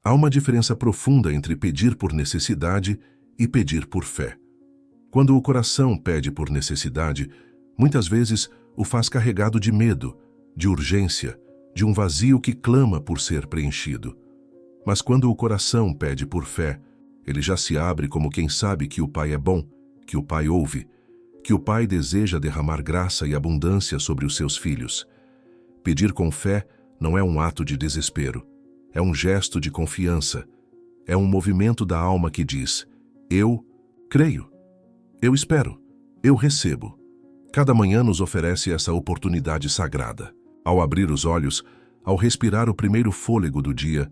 Há uma diferença profunda entre pedir por necessidade e pedir por fé. Quando o coração pede por necessidade, muitas vezes o faz carregado de medo, de urgência, de um vazio que clama por ser preenchido. Mas quando o coração pede por fé, ele já se abre como quem sabe que o Pai é bom, que o Pai ouve, que o Pai deseja derramar graça e abundância sobre os seus filhos. Pedir com fé não é um ato de desespero, é um gesto de confiança, é um movimento da alma que diz: eu creio, eu espero, eu recebo. Cada manhã nos oferece essa oportunidade sagrada. Ao abrir os olhos, ao respirar o primeiro fôlego do dia,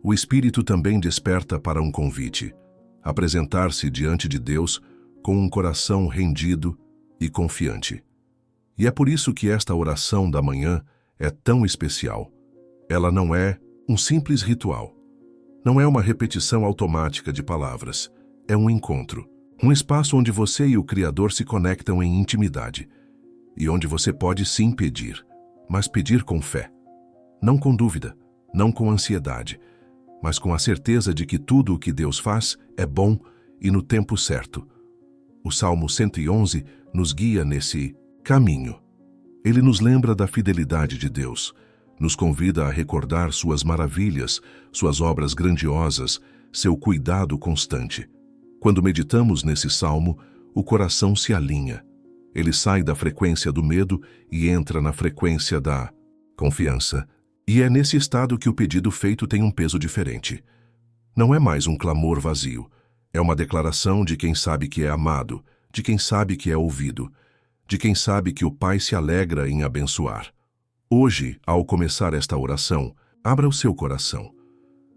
o Espírito também desperta para um convite: apresentar-se diante de Deus com um coração rendido e confiante. E é por isso que esta oração da manhã é tão especial. Ela não é um simples ritual. Não é uma repetição automática de palavras. É um encontro. Um espaço onde você e o Criador se conectam em intimidade. E onde você pode sim pedir, mas pedir com fé. Não com dúvida, não com ansiedade, mas com a certeza de que tudo o que Deus faz é bom e no tempo certo. O Salmo 111 nos guia nesse caminho. Ele nos lembra da fidelidade de Deus, nos convida a recordar suas maravilhas, suas obras grandiosas, seu cuidado constante. Quando meditamos nesse salmo, o coração se alinha. Ele sai da frequência do medo e entra na frequência da confiança. E é nesse estado que o pedido feito tem um peso diferente. Não é mais um clamor vazio. É uma declaração de quem sabe que é amado, de quem sabe que é ouvido, de quem sabe que o Pai se alegra em abençoar. Hoje, ao começar esta oração, abra o seu coração.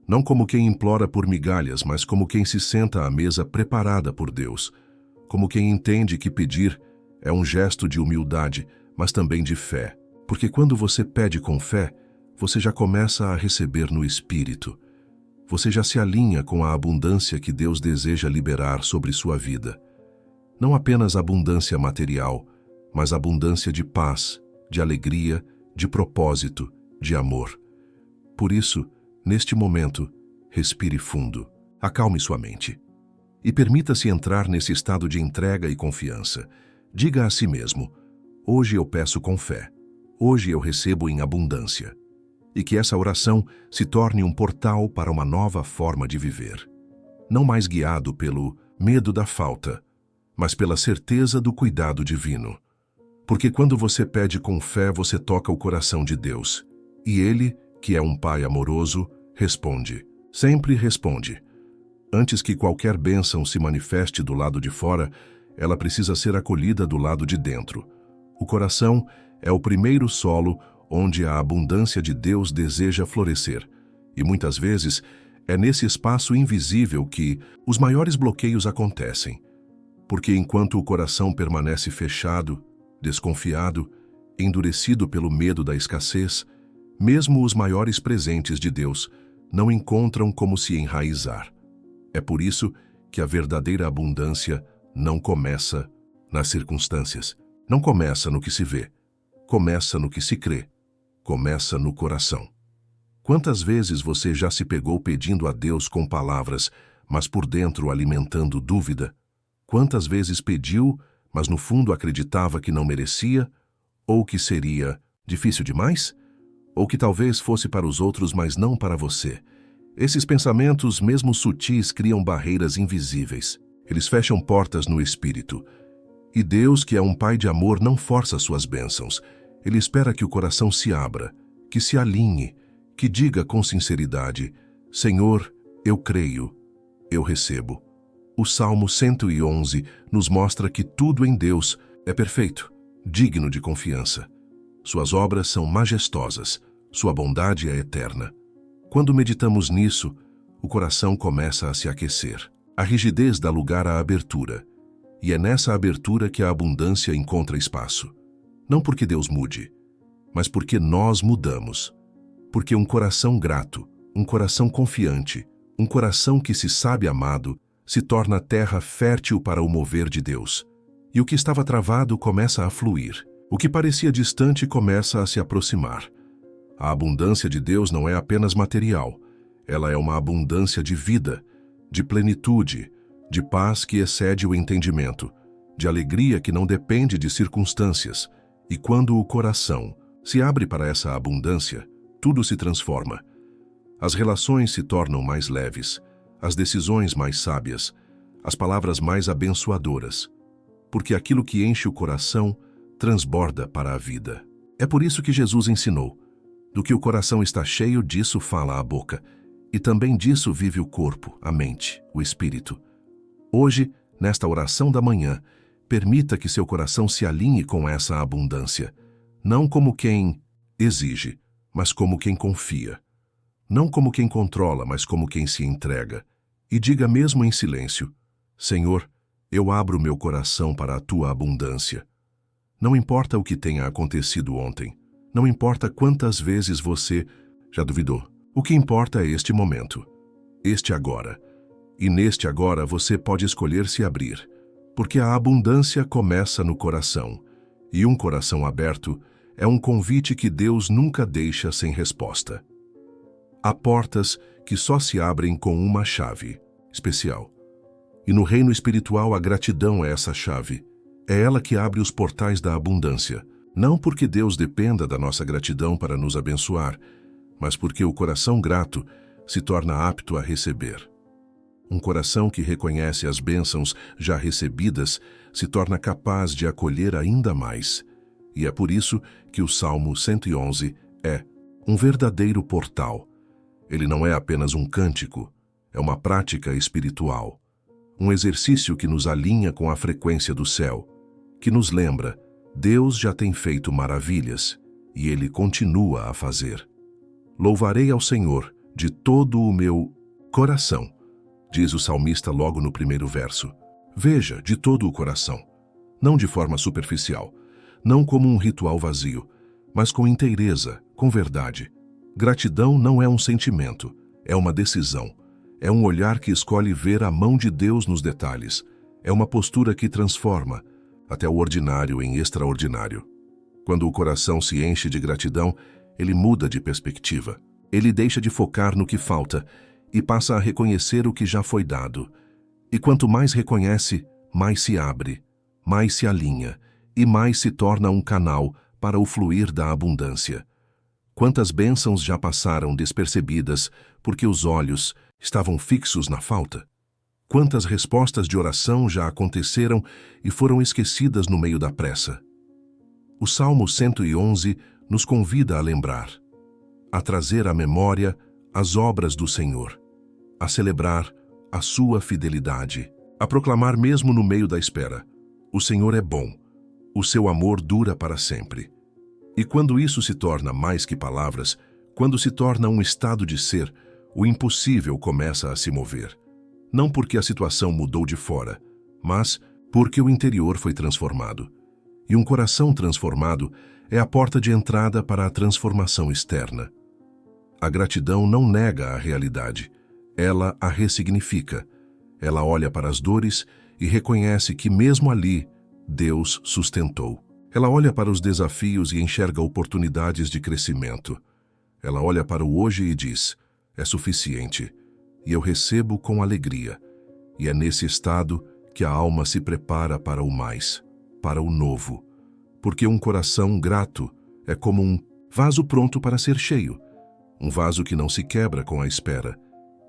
Não como quem implora por migalhas, mas como quem se senta à mesa preparada por Deus. Como quem entende que pedir é um gesto de humildade, mas também de fé. Porque quando você pede com fé, você já começa a receber no Espírito. Você já se alinha com a abundância que Deus deseja liberar sobre sua vida. Não apenas abundância material, mas abundância de paz, de alegria, de propósito, de amor. Por isso, neste momento, respire fundo, acalme sua mente e permita-se entrar nesse estado de entrega e confiança. Diga a si mesmo: hoje eu peço com fé, hoje eu recebo em abundância. E que essa oração se torne um portal para uma nova forma de viver. Não mais guiado pelo medo da falta, mas pela certeza do cuidado divino. Porque quando você pede com fé, você toca o coração de Deus. E Ele, que é um Pai amoroso, responde. Sempre responde. Antes que qualquer bênção se manifeste do lado de fora, ela precisa ser acolhida do lado de dentro. O coração é o primeiro solo onde a abundância de Deus deseja florescer. E muitas vezes é nesse espaço invisível que os maiores bloqueios acontecem. Porque enquanto o coração permanece fechado, desconfiado, endurecido pelo medo da escassez, mesmo os maiores presentes de Deus não encontram como se enraizar. É por isso que a verdadeira abundância não começa nas circunstâncias, não começa no que se vê, começa no que se crê, começa no coração. Quantas vezes você já se pegou pedindo a Deus com palavras, mas por dentro alimentando dúvida? Quantas vezes pediu, mas no fundo acreditava que não merecia, ou que seria difícil demais? Ou que talvez fosse para os outros, mas não para você? Esses pensamentos, mesmo sutis, criam barreiras invisíveis. Eles fecham portas no espírito. E Deus, que é um Pai de amor, não força suas bênçãos. Ele espera que o coração se abra, que se alinhe, que diga com sinceridade: Senhor, eu creio, eu recebo. O Salmo 111 nos mostra que tudo em Deus é perfeito, digno de confiança. Suas obras são majestosas, sua bondade é eterna. Quando meditamos nisso, o coração começa a se aquecer. A rigidez dá lugar à abertura, e é nessa abertura que a abundância encontra espaço. Não porque Deus mude, mas porque nós mudamos. Porque um coração grato, um coração confiante, um coração que se sabe amado, se torna terra fértil para o mover de Deus. E o que estava travado começa a fluir. O que parecia distante começa a se aproximar. A abundância de Deus não é apenas material, Ela é uma abundância de vida, de plenitude, de paz que excede o entendimento, de alegria que não depende de circunstâncias. E quando o coração se abre para essa abundância, tudo se transforma. As relações se tornam mais leves, as decisões mais sábias, as palavras mais abençoadoras, porque aquilo que enche o coração transborda para a vida. É por isso que Jesus ensinou: do que o coração está cheio, disso fala a boca, e também disso vive o corpo, a mente, o espírito. Hoje, nesta oração da manhã, permita que seu coração se alinhe com essa abundância, não como quem exige, mas como quem confia. Não como quem controla, mas como quem se entrega. E diga mesmo em silêncio: Senhor, eu abro meu coração para a tua abundância. Não importa o que tenha acontecido ontem, não importa quantas vezes você já duvidou. O que importa é este momento, este agora. E neste agora você pode escolher se abrir, porque a abundância começa no coração, e um coração aberto é um convite que Deus nunca deixa sem resposta. Há portas que só se abrem com uma chave especial. E no reino espiritual a gratidão é essa chave. É ela que abre os portais da abundância, não porque Deus dependa da nossa gratidão para nos abençoar, mas porque o coração grato se torna apto a receber. Um coração que reconhece as bênçãos já recebidas se torna capaz de acolher ainda mais. E é por isso que o Salmo 111 é um verdadeiro portal. Ele não é apenas um cântico, é uma prática espiritual. Um exercício que nos alinha com a frequência do céu, que nos lembra: Deus já tem feito maravilhas e Ele continua a fazer. Louvarei ao Senhor de todo o meu coração, diz o salmista logo no primeiro verso. Veja, de todo o coração, não de forma superficial, não como um ritual vazio, mas com inteireza, com verdade. Gratidão não é um sentimento, é uma decisão. É um olhar que escolhe ver a mão de Deus nos detalhes. É uma postura que transforma até o ordinário em extraordinário. Quando o coração se enche de gratidão, ele muda de perspectiva. Ele deixa de focar no que falta e passa a reconhecer o que já foi dado. E quanto mais reconhece, mais se abre, mais se alinha e mais se torna um canal para o fluir da abundância. Quantas bênçãos já passaram despercebidas porque os olhos estavam fixos na falta? Quantas respostas de oração já aconteceram e foram esquecidas no meio da pressa? O Salmo 111 nos convida a lembrar, a trazer à memória as obras do Senhor, a celebrar a sua fidelidade, a proclamar mesmo no meio da espera: o Senhor é bom, o seu amor dura para sempre. E quando isso se torna mais que palavras, quando se torna um estado de ser, o impossível começa a se mover. Não porque a situação mudou de fora, mas porque o interior foi transformado. E um coração transformado é a porta de entrada para a transformação externa. A gratidão não nega a realidade, ela a ressignifica. Ela olha para as dores e reconhece que mesmo ali, Deus sustentou. Ela olha para os desafios e enxerga oportunidades de crescimento. Ela olha para o hoje e diz: é suficiente, e eu recebo com alegria. E é nesse estado que a alma se prepara para o mais, para o novo. Porque um coração grato é como um vaso pronto para ser cheio. Um vaso que não se quebra com a espera,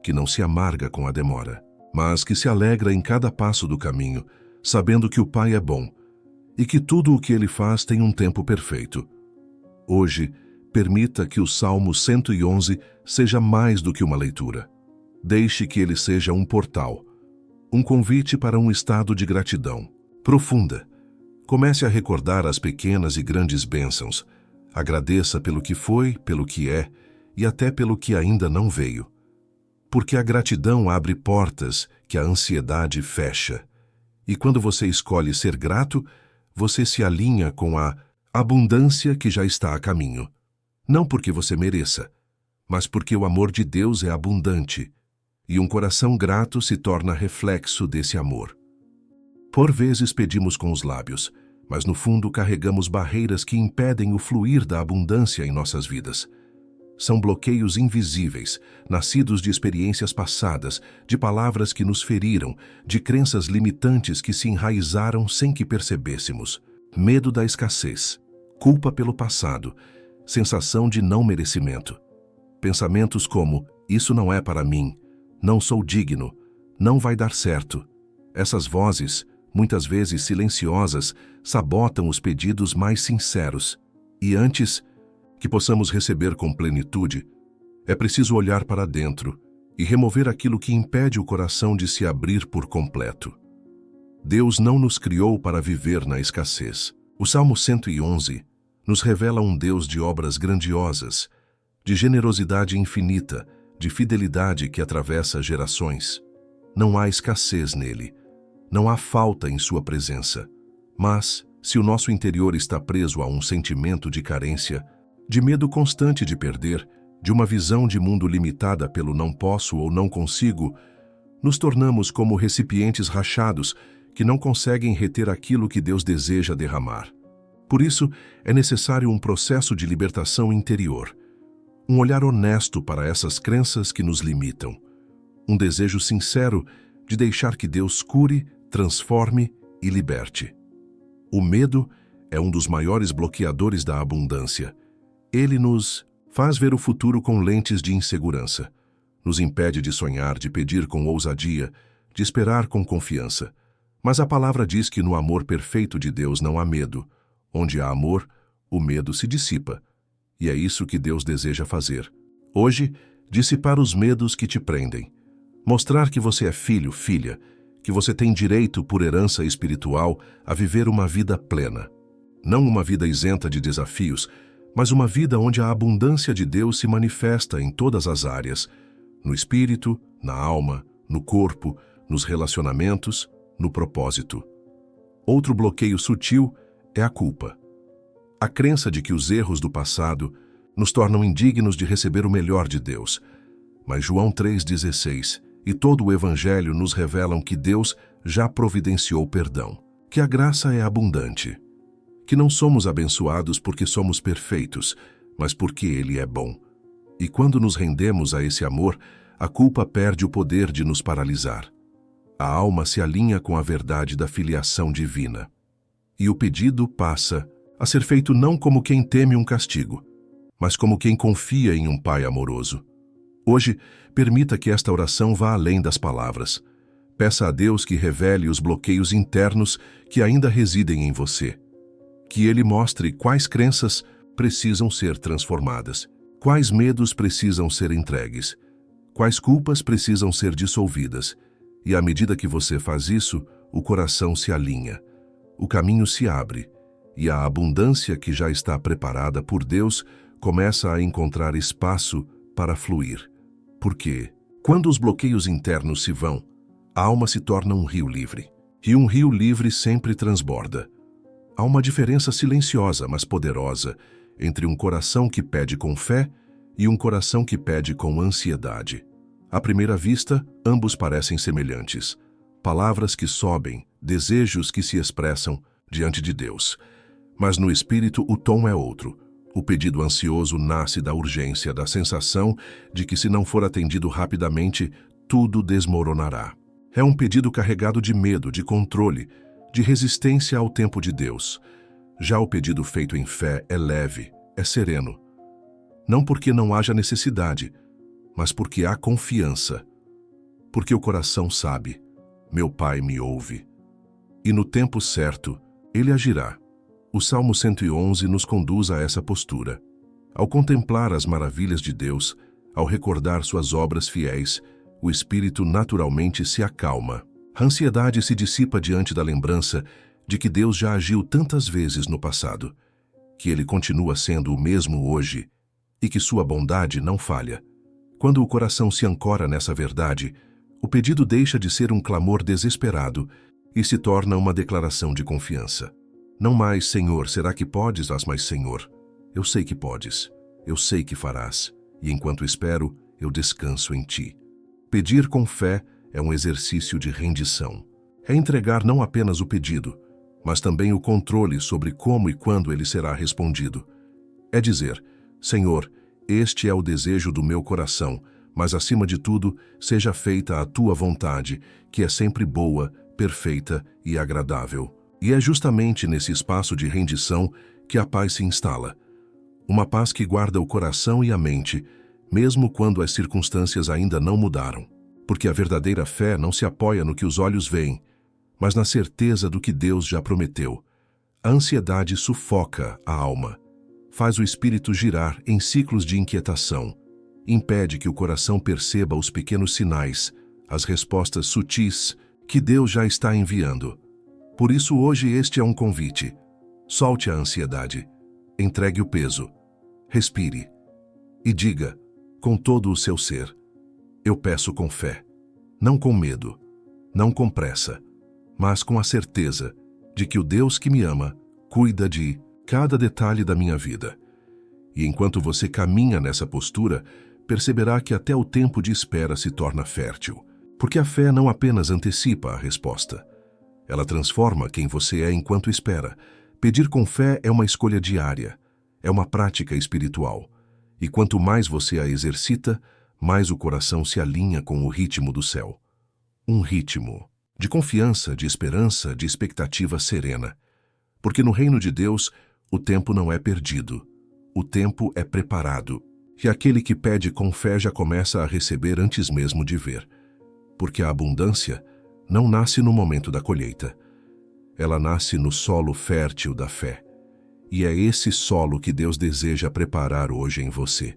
que não se amarga com a demora, mas que se alegra em cada passo do caminho, sabendo que o Pai é bom e que tudo o que Ele faz tem um tempo perfeito. Hoje, permita que o Salmo 111 seja mais do que uma leitura. Deixe que ele seja um portal, um convite para um estado de gratidão profunda. Comece a recordar as pequenas e grandes bênçãos. Agradeça pelo que foi, pelo que é e até pelo que ainda não veio. Porque a gratidão abre portas que a ansiedade fecha. E quando você escolhe ser grato, você se alinha com a abundância que já está a caminho. Não porque você mereça, mas porque o amor de Deus é abundante, e um coração grato se torna reflexo desse amor. Por vezes pedimos com os lábios, mas no fundo carregamos barreiras que impedem o fluir da abundância em nossas vidas. são bloqueios invisíveis, nascidos de experiências passadas, de palavras que nos feriram, de crenças limitantes que se enraizaram sem que percebêssemos. Medo da escassez, culpa pelo passado, sensação de não merecimento. Pensamentos como, isso não é para mim, não sou digno, não vai dar certo. Essas vozes, muitas vezes silenciosas, sabotam os pedidos mais sinceros. E antes que possamos receber com plenitude, é preciso olhar para dentro e remover aquilo que impede o coração de se abrir por completo. Deus não nos criou para viver na escassez. O Salmo 111 nos revela um Deus de obras grandiosas, de generosidade infinita, de fidelidade que atravessa gerações. Não há escassez nele, não há falta em sua presença. Mas, se o nosso interior está preso a um sentimento de carência, de medo constante de perder, de uma visão de mundo limitada pelo não posso ou não consigo, nos tornamos como recipientes rachados que não conseguem reter aquilo que Deus deseja derramar. Por isso, é necessário um processo de libertação interior, um olhar honesto para essas crenças que nos limitam, um desejo sincero de deixar que Deus cure, transforme e liberte. O medo é um dos maiores bloqueadores da abundância. Ele nos faz ver o futuro com lentes de insegurança, nos impede de sonhar, de pedir com ousadia, de esperar com confiança. Mas a palavra diz que no amor perfeito de Deus não há medo. Onde há amor, o medo se dissipa. E é isso que Deus deseja fazer. Hoje, dissipar os medos que te prendem. Mostrar que você é filho, filha, que você tem direito por herança espiritual a viver uma vida plena. Não uma vida isenta de desafios, mas uma vida onde a abundância de Deus se manifesta em todas as áreas, no espírito, na alma, no corpo, nos relacionamentos, no propósito. Outro bloqueio sutil é a culpa. A crença de que os erros do passado nos tornam indignos de receber o melhor de Deus. Mas João 3,16 e todo o Evangelho nos revelam que Deus já providenciou perdão, que a graça é abundante, que não somos abençoados porque somos perfeitos, mas porque Ele é bom. E quando nos rendemos a esse amor, a culpa perde o poder de nos paralisar. A alma se alinha com a verdade da filiação divina. E o pedido passa a ser feito não como quem teme um castigo, mas como quem confia em um Pai amoroso. Hoje, permita que esta oração vá além das palavras. Peça a Deus que revele os bloqueios internos que ainda residem em você. Que Ele mostre quais crenças precisam ser transformadas, quais medos precisam ser entregues, quais culpas precisam ser dissolvidas. E à medida que você faz isso, o coração se alinha, o caminho se abre, e a abundância que já está preparada por Deus começa a encontrar espaço para fluir. Porque, quando os bloqueios internos se vão, a alma se torna um rio livre. E um rio livre sempre transborda. Há uma diferença silenciosa, mas poderosa, entre um coração que pede com fé e um coração que pede com ansiedade. À primeira vista, ambos parecem semelhantes. Palavras que sobem, desejos que se expressam diante de Deus. Mas no espírito o tom é outro. O pedido ansioso nasce da urgência, da sensação de que se não for atendido rapidamente, tudo desmoronará. É um pedido carregado de medo, de controle, de resistência ao tempo de Deus. Já o pedido feito em fé é leve, é sereno. Não porque não haja necessidade, mas porque há confiança. Porque o coração sabe, meu Pai me ouve. E no tempo certo, Ele agirá. O Salmo 111 nos conduz a essa postura. Ao contemplar as maravilhas de Deus, ao recordar suas obras fiéis, o espírito naturalmente se acalma. A ansiedade se dissipa diante da lembrança de que Deus já agiu tantas vezes no passado, que Ele continua sendo o mesmo hoje e que sua bondade não falha. Quando o coração se ancora nessa verdade, o pedido deixa de ser um clamor desesperado e se torna uma declaração de confiança. Não mais, Senhor, será que podes? Mas, Senhor, eu sei que podes, eu sei que farás, e enquanto espero, eu descanso em Ti. Pedir com fé é um exercício de rendição. É entregar não apenas o pedido, mas também o controle sobre como e quando ele será respondido. É dizer, Senhor, Este é o desejo do meu coração, mas acima de tudo, seja feita a tua vontade, que é sempre boa, perfeita e agradável. E é justamente nesse espaço de rendição que a paz se instala. Uma paz que guarda o coração e a mente, mesmo quando as circunstâncias ainda não mudaram. Porque a verdadeira fé não se apoia no que os olhos veem, mas na certeza do que Deus já prometeu. A ansiedade sufoca a alma, faz o espírito girar em ciclos de inquietação, impede que o coração perceba os pequenos sinais, as respostas sutis que Deus já está enviando. Por isso hoje este é um convite. Solte a ansiedade, entregue o peso, respire e diga, com todo o seu ser, eu peço com fé, não com medo, não com pressa, mas com a certeza de que o Deus que me ama cuida de cada detalhe da minha vida. E enquanto você caminha nessa postura, perceberá que até o tempo de espera se torna fértil, porque a fé não apenas antecipa a resposta, ela transforma quem você é enquanto espera. Pedir com fé é uma escolha diária, é uma prática espiritual, e quanto mais você a exercita, mais o coração se alinha com o ritmo do céu. Um ritmo de confiança, de esperança, de expectativa serena. Porque no reino de Deus, o tempo não é perdido, o tempo é preparado, e aquele que pede com fé já começa a receber antes mesmo de ver. Porque a abundância não nasce no momento da colheita, ela nasce no solo fértil da fé. E é esse solo que Deus deseja preparar hoje em você,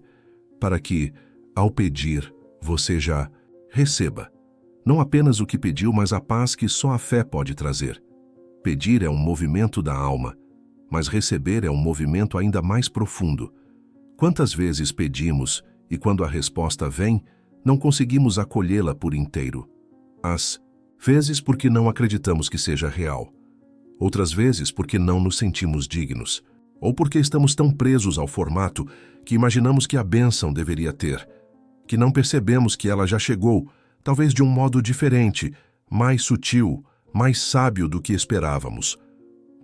para que, ao pedir, você já receba. Não apenas o que pediu, mas a paz que só a fé pode trazer. Pedir é um movimento da alma, mas receber é um movimento ainda mais profundo. Quantas vezes pedimos e quando a resposta vem, não conseguimos acolhê-la por inteiro? Às vezes porque não acreditamos que seja real. Outras vezes porque não nos sentimos dignos, ou porque estamos tão presos ao formato que imaginamos que a bênção deveria ter, que não percebemos que ela já chegou, talvez de um modo diferente, mais sutil, mais sábio do que esperávamos.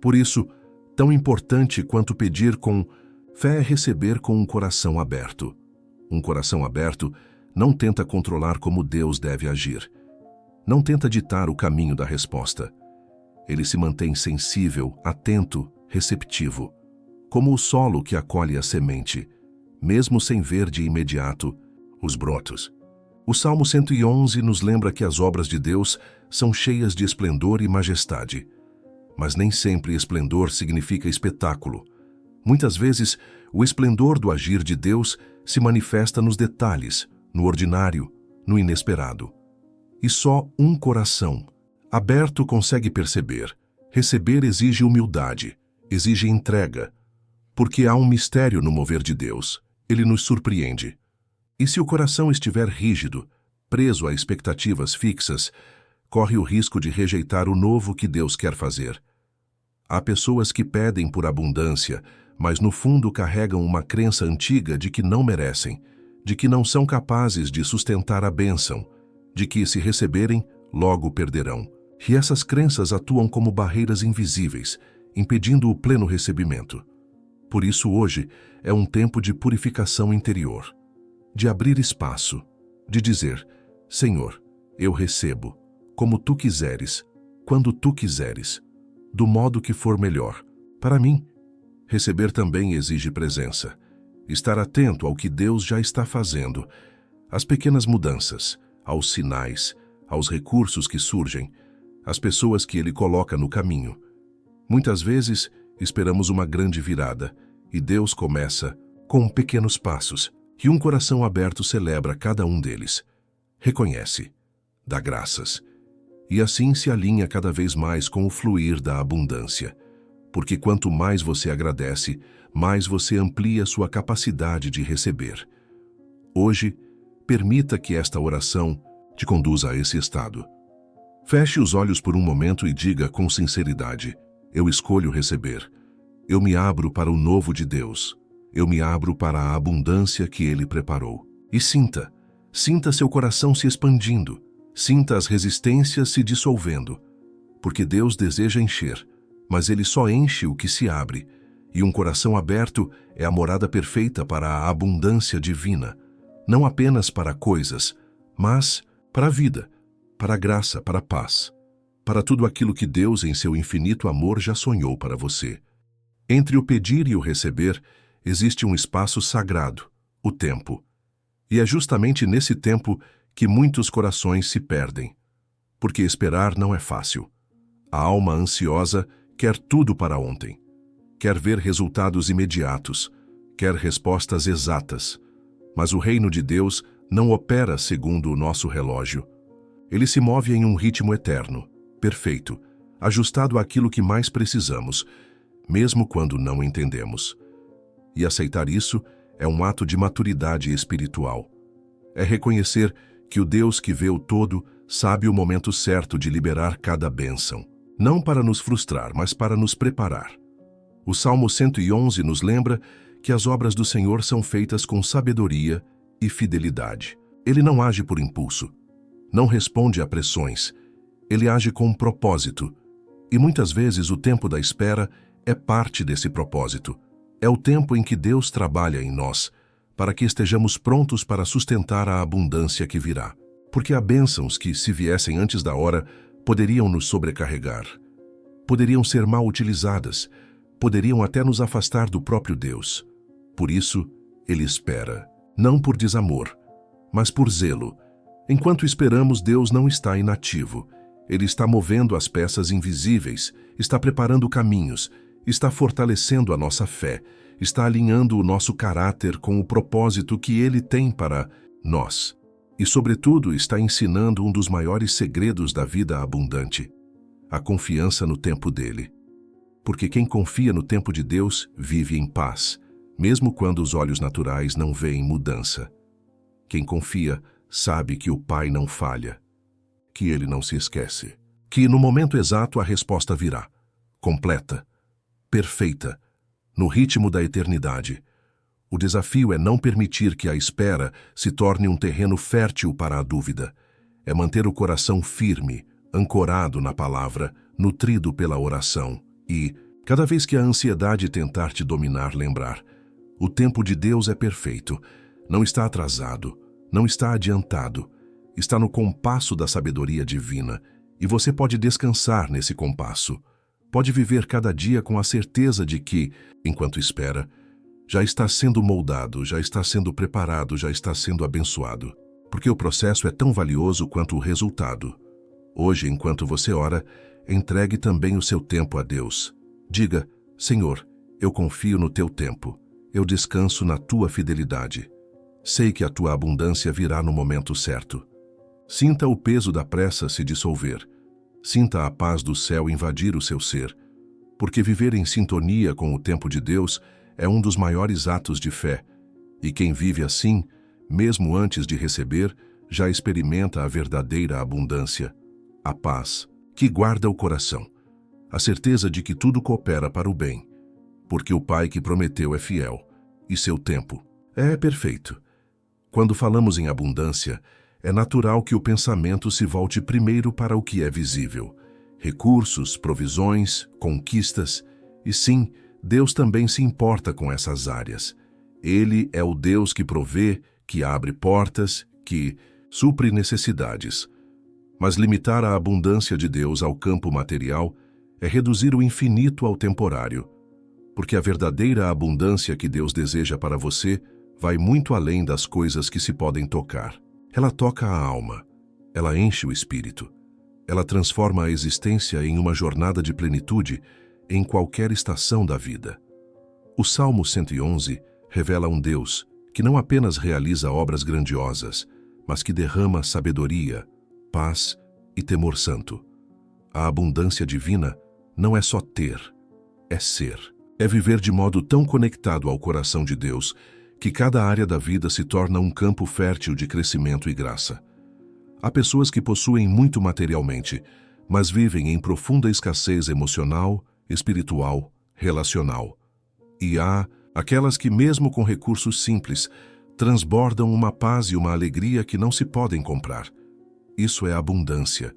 Por isso, tão importante quanto pedir com fé é receber com um coração aberto. Um coração aberto não tenta controlar como Deus deve agir. Não tenta ditar o caminho da resposta. Ele se mantém sensível, atento, receptivo, como o solo que acolhe a semente, mesmo sem ver de imediato os brotos. O Salmo 111 nos lembra que as obras de Deus são cheias de esplendor e majestade. Mas nem sempre esplendor significa espetáculo. Muitas vezes, o esplendor do agir de Deus se manifesta nos detalhes, no ordinário, no inesperado. E só um coração aberto consegue perceber. Receber exige humildade, exige entrega, porque há um mistério no mover de Deus. Ele nos surpreende. E se o coração estiver rígido, preso a expectativas fixas, corre o risco de rejeitar o novo que Deus quer fazer. Há pessoas que pedem por abundância, mas no fundo carregam uma crença antiga de que não merecem, de que não são capazes de sustentar a bênção, de que, se receberem, logo perderão. E essas crenças atuam como barreiras invisíveis, impedindo o pleno recebimento. Por isso hoje é um tempo de purificação interior, de abrir espaço, de dizer, Senhor, eu recebo, como Tu quiseres, quando Tu quiseres, do modo que for melhor, para mim. Receber também exige presença, estar atento ao que Deus já está fazendo, às pequenas mudanças, aos sinais, aos recursos que surgem, às pessoas que Ele coloca no caminho. Muitas vezes, esperamos uma grande virada, e Deus começa com pequenos passos, e um coração aberto celebra cada um deles. Reconhece, dá graças, e assim se alinha cada vez mais com o fluir da abundância. Porque quanto mais você agradece, mais você amplia sua capacidade de receber. Hoje, permita que esta oração te conduza a esse estado. Feche os olhos por um momento e diga com sinceridade, eu escolho receber. Eu me abro para o novo de Deus. Eu me abro para a abundância que Ele preparou. E sinta seu coração se expandindo. Sinta as resistências se dissolvendo. Porque Deus deseja encher, mas Ele só enche o que se abre. E um coração aberto é a morada perfeita para a abundância divina, não apenas para coisas, mas para a vida, para a graça, para a paz, para tudo aquilo que Deus, em seu infinito amor, já sonhou para você. Entre o pedir e o receber, existe um espaço sagrado, o tempo. E é justamente nesse tempo que muitos corações se perdem, porque esperar não é fácil. A alma ansiosa quer tudo para ontem. Quer ver resultados imediatos, quer respostas exatas. Mas o reino de Deus não opera segundo o nosso relógio. Ele se move em um ritmo eterno, perfeito, ajustado àquilo que mais precisamos, mesmo quando não entendemos. E aceitar isso é um ato de maturidade espiritual. É reconhecer que o Deus que vê o todo sabe o momento certo de liberar cada bênção, não para nos frustrar, mas para nos preparar. O Salmo 111 nos lembra que as obras do Senhor são feitas com sabedoria e fidelidade. Ele não age por impulso, não responde a pressões, ele age com um propósito. E muitas vezes o tempo da espera é parte desse propósito. É o tempo em que Deus trabalha em nós, para que estejamos prontos para sustentar a abundância que virá. Porque há bênçãos que, se viessem antes da hora, poderiam nos sobrecarregar. Poderiam ser mal utilizadas, poderiam até nos afastar do próprio Deus. Por isso, ele espera, não por desamor, mas por zelo. Enquanto esperamos, Deus não está inativo. Ele está movendo as peças invisíveis, está preparando caminhos, está fortalecendo a nossa fé, está alinhando o nosso caráter com o propósito que ele tem para nós. E, sobretudo, está ensinando um dos maiores segredos da vida abundante: a confiança no tempo dele. Porque quem confia no tempo de Deus vive em paz, mesmo quando os olhos naturais não veem mudança. Quem confia sabe que o Pai não falha, que ele não se esquece, que no momento exato a resposta virá, completa, perfeita, no ritmo da eternidade. O desafio é não permitir que a espera se torne um terreno fértil para a dúvida. É manter o coração firme, ancorado na palavra, nutrido pela oração. E, cada vez que a ansiedade tentar te dominar, lembrar: o tempo de Deus é perfeito, não está atrasado, não está adiantado, está no compasso da sabedoria divina, e você pode descansar nesse compasso. Pode viver cada dia com a certeza de que, enquanto espera, já está sendo moldado, já está sendo preparado, já está sendo abençoado. Porque o processo é tão valioso quanto o resultado. Hoje, enquanto você ora, entregue também o seu tempo a Deus. Diga: Senhor, eu confio no teu tempo. Eu descanso na tua fidelidade. Sei que a tua abundância virá no momento certo. Sinta o peso da pressa se dissolver. Sinta a paz do céu invadir o seu ser. Porque viver em sintonia com o tempo de Deus é um dos maiores atos de fé. E quem vive assim, mesmo antes de receber, já experimenta a verdadeira abundância. A paz que guarda o coração. A certeza de que tudo coopera para o bem. Porque o Pai que prometeu é fiel, e seu tempo é perfeito. Quando falamos em abundância, é natural que o pensamento se volte primeiro para o que é visível. Recursos, provisões, conquistas. E sim, Deus também se importa com essas áreas. Ele é o Deus que provê, que abre portas, que supre necessidades. Mas limitar a abundância de Deus ao campo material é reduzir o infinito ao temporário. Porque a verdadeira abundância que Deus deseja para você vai muito além das coisas que se podem tocar. Ela toca a alma, ela enche o espírito, ela transforma a existência em uma jornada de plenitude em qualquer estação da vida. O Salmo 111 revela um Deus que não apenas realiza obras grandiosas, mas que derrama sabedoria, paz e temor santo. A abundância divina não é só ter, é ser. É viver de modo tão conectado ao coração de Deus que cada área da vida se torna um campo fértil de crescimento e graça. Há pessoas que possuem muito materialmente, mas vivem em profunda escassez emocional, espiritual, relacional. E há aquelas que, mesmo com recursos simples, transbordam uma paz e uma alegria que não se podem comprar. Isso é abundância,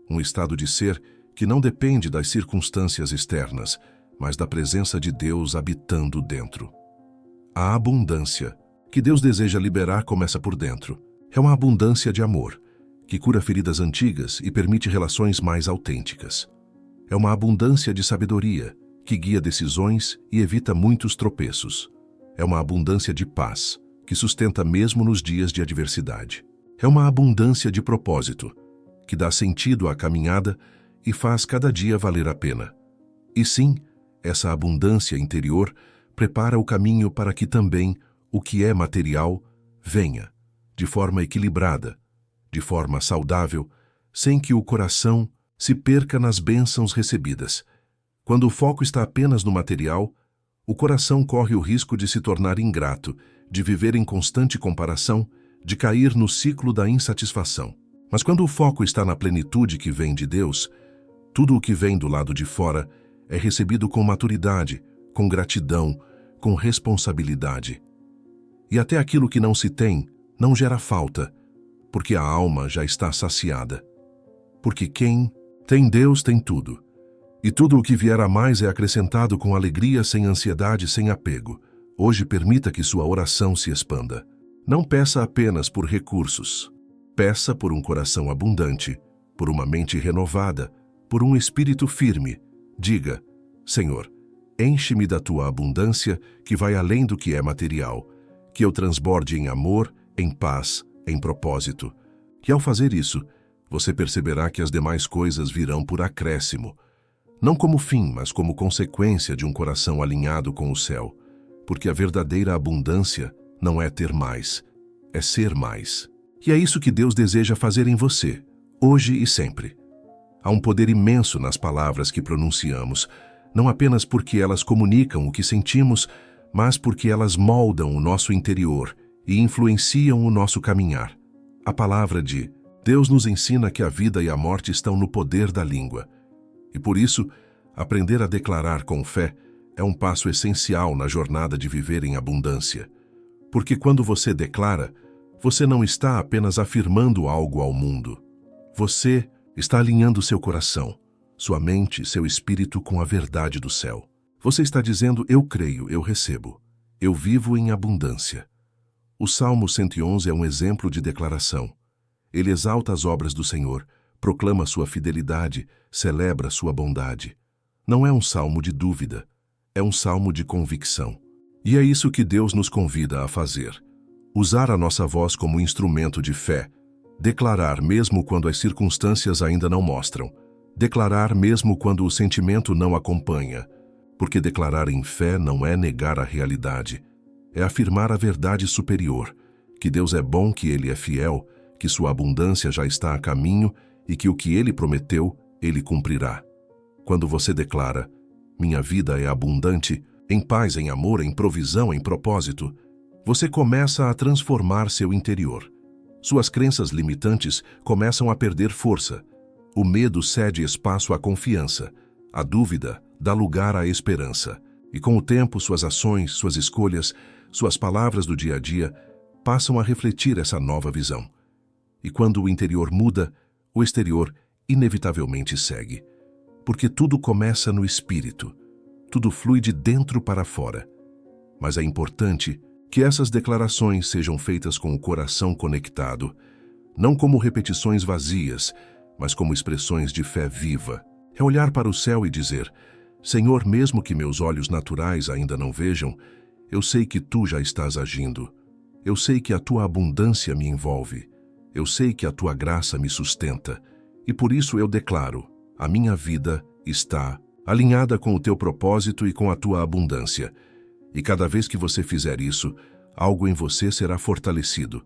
um estado de ser que não depende das circunstâncias externas, mas da presença de Deus habitando dentro. A abundância que Deus deseja liberar começa por dentro. É uma abundância de amor, que cura feridas antigas e permite relações mais autênticas. É uma abundância de sabedoria, que guia decisões e evita muitos tropeços. É uma abundância de paz, que sustenta mesmo nos dias de adversidade. É uma abundância de propósito, que dá sentido à caminhada e faz cada dia valer a pena. E sim, essa abundância interior prepara o caminho para que também o que é material venha, de forma equilibrada, de forma saudável, sem que o coração se perca nas bênçãos recebidas. Quando o foco está apenas no material, o coração corre o risco de se tornar ingrato, de viver em constante comparação, de cair no ciclo da insatisfação. Mas quando o foco está na plenitude que vem de Deus, tudo o que vem do lado de fora é recebido com maturidade, com gratidão, com responsabilidade. E até aquilo que não se tem não gera falta, porque a alma já está saciada. Porque quem tem Deus tem tudo. E tudo o que vier a mais é acrescentado com alegria, sem ansiedade, sem apego. Hoje permita que sua oração se expanda. Não peça apenas por recursos. Peça por um coração abundante, por uma mente renovada, por um espírito firme. Diga: Senhor, enche-me da tua abundância que vai além do que é material, que eu transborde em amor, em paz, em propósito. E ao fazer isso, você perceberá que as demais coisas virão por acréscimo, não como fim, mas como consequência de um coração alinhado com o céu, porque a verdadeira abundância não é ter mais, é ser mais. E é isso que Deus deseja fazer em você, hoje e sempre. Há um poder imenso nas palavras que pronunciamos, não apenas porque elas comunicam o que sentimos, mas porque elas moldam o nosso interior e influenciam o nosso caminhar. A palavra de Deus nos ensina que a vida e a morte estão no poder da língua. E por isso, aprender a declarar com fé é um passo essencial na jornada de viver em abundância. Porque quando você declara, você não está apenas afirmando algo ao mundo. Você está alinhando seu coração, sua mente, seu espírito com a verdade do céu. Você está dizendo: eu creio, eu recebo. Eu vivo em abundância. O Salmo 111 é um exemplo de declaração. Ele exalta as obras do Senhor, proclama sua fidelidade, celebra sua bondade. Não é um salmo de dúvida, é um salmo de convicção. E é isso que Deus nos convida a fazer. Usar a nossa voz como instrumento de fé. Declarar mesmo quando as circunstâncias ainda não mostram. Declarar mesmo quando o sentimento não acompanha. Porque declarar em fé não é negar a realidade. É afirmar a verdade superior, que Deus é bom, que Ele é fiel, que sua abundância já está a caminho e que o que Ele prometeu, Ele cumprirá. Quando você declara: minha vida é abundante, em paz, em amor, em provisão, em propósito, você começa a transformar seu interior. Suas crenças limitantes começam a perder força. O medo cede espaço à confiança. A dúvida dá lugar à esperança. E com o tempo, suas ações, suas escolhas, suas palavras do dia a dia passam a refletir essa nova visão. E quando o interior muda, o exterior inevitavelmente segue. Porque tudo começa no espírito. Tudo flui de dentro para fora. Mas é importante que essas declarações sejam feitas com o coração conectado, não como repetições vazias, mas como expressões de fé viva. É olhar para o céu e dizer: Senhor, mesmo que meus olhos naturais ainda não vejam, eu sei que Tu já estás agindo. Eu sei que a Tua abundância me envolve. Eu sei que a Tua graça me sustenta. E por isso eu declaro: a minha vida está alinhada com o Teu propósito e com a Tua abundância. E cada vez que você fizer isso, algo em você será fortalecido.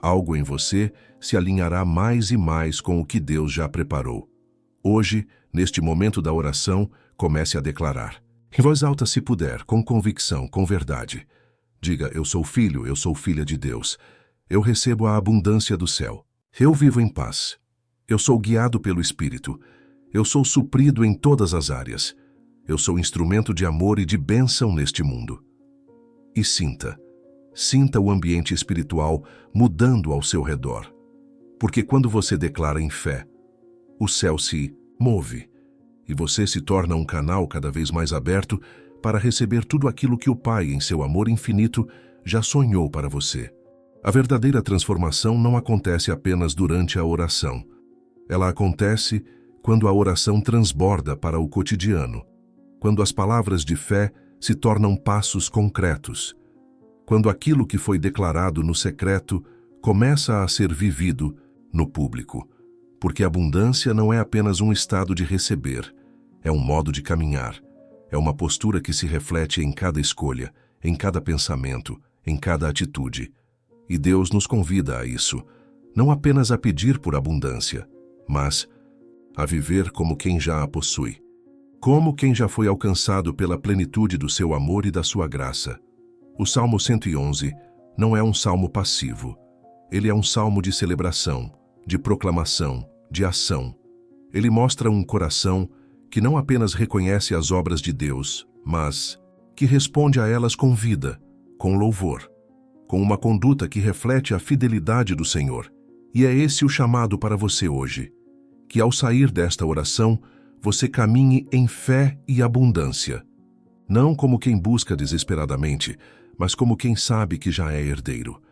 Algo em você se alinhará mais e mais com o que Deus já preparou. Hoje, neste momento da oração, comece a declarar. Em voz alta, se puder, com convicção, com verdade. Diga: eu sou filho, eu sou filha de Deus. Eu recebo a abundância do céu. Eu vivo em paz. Eu sou guiado pelo Espírito. Eu sou suprido em todas as áreas. Eu sou instrumento de amor e de bênção neste mundo. E sinta o ambiente espiritual mudando ao seu redor. Porque quando você declara em fé, o céu se move e você se torna um canal cada vez mais aberto para receber tudo aquilo que o Pai, em seu amor infinito, já sonhou para você. A verdadeira transformação não acontece apenas durante a oração. Ela acontece quando a oração transborda para o cotidiano, quando as palavras de fé se tornam passos concretos, quando aquilo que foi declarado no secreto começa a ser vivido no público. Porque abundância não é apenas um estado de receber, é um modo de caminhar, é uma postura que se reflete em cada escolha, em cada pensamento, em cada atitude. E Deus nos convida a isso, não apenas a pedir por abundância, mas a viver como quem já a possui, como quem já foi alcançado pela plenitude do seu amor e da sua graça. O Salmo 111 não é um salmo passivo, ele é um salmo de celebração, de proclamação, de ação. Ele mostra um coração que não apenas reconhece as obras de Deus, mas que responde a elas com vida, com louvor, com uma conduta que reflete a fidelidade do Senhor. E é esse o chamado para você hoje, que ao sair desta oração, você caminhe em fé e abundância, não como quem busca desesperadamente, mas como quem sabe que já é herdeiro,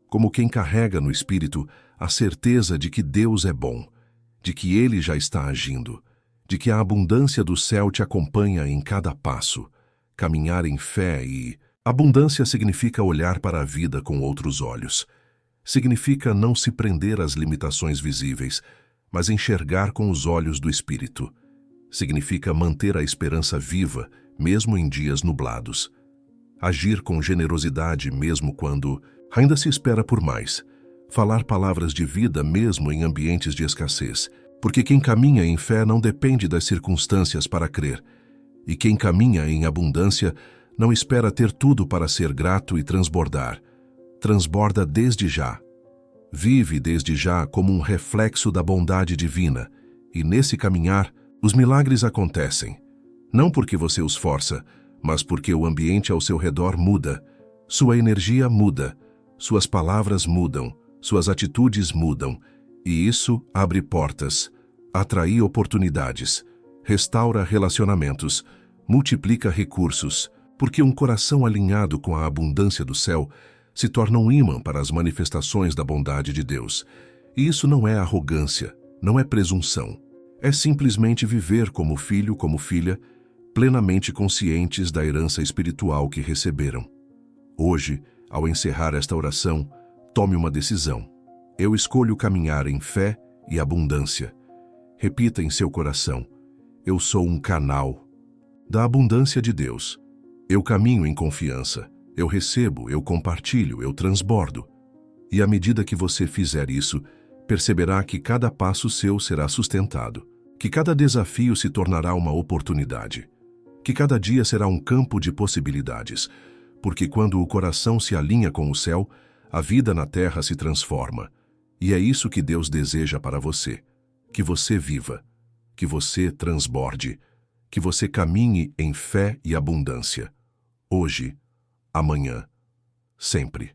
como quem carrega no espírito a certeza de que Deus é bom, de que Ele já está agindo, de que a abundância do céu te acompanha em cada passo. Caminhar em fé e abundância significa olhar para a vida com outros olhos. Significa não se prender às limitações visíveis, mas enxergar com os olhos do Espírito. Significa manter a esperança viva, mesmo em dias nublados. Agir com generosidade mesmo quando ainda se espera por mais. Falar palavras de vida mesmo em ambientes de escassez. Porque quem caminha em fé não depende das circunstâncias para crer. E quem caminha em abundância não espera ter tudo para ser grato e transbordar. Transborda desde já. Vive desde já como um reflexo da bondade divina. E nesse caminhar, os milagres acontecem. Não porque você os força, mas porque o ambiente ao seu redor muda. Sua energia muda. Suas palavras mudam. Suas atitudes mudam. E isso abre portas, atrai oportunidades, restaura relacionamentos, multiplica recursos, porque um coração alinhado com a abundância do céu se torna um ímã para as manifestações da bondade de Deus. E isso não é arrogância, não é presunção. É simplesmente viver como filho, como filha, plenamente conscientes da herança espiritual que receberam. Hoje, ao encerrar esta oração, tome uma decisão. Eu escolho caminhar em fé e abundância. Repita em seu coração: eu sou um canal da abundância de Deus. Eu caminho em confiança. Eu recebo, eu compartilho, eu transbordo. E à medida que você fizer isso, perceberá que cada passo seu será sustentado, que cada desafio se tornará uma oportunidade, que cada dia será um campo de possibilidades, porque quando o coração se alinha com o céu, a vida na terra se transforma. E é isso que Deus deseja para você, que você viva, que você transborde, que você caminhe em fé e abundância, hoje, amanhã, sempre.